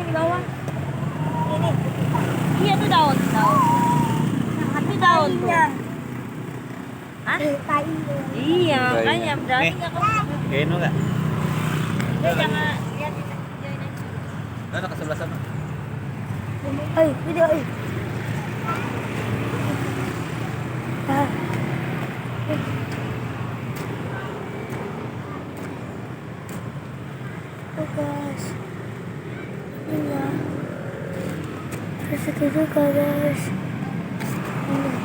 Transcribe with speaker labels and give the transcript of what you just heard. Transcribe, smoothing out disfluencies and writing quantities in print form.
Speaker 1: di bawah.
Speaker 2: Ini.
Speaker 1: Iya tuh daun. Itu daun tuh. Hah?
Speaker 2: Tainya.
Speaker 1: Iya,
Speaker 3: Tainya.
Speaker 1: makanya berarti
Speaker 3: Nih.
Speaker 1: nggak kamu.
Speaker 3: Kayak nggak?
Speaker 1: Dia jangan lihat videoin aja.
Speaker 3: Ada ke sebelah sana.
Speaker 2: Video. Ah. Oh guys. Iya. Terus itu juga guys. Ini.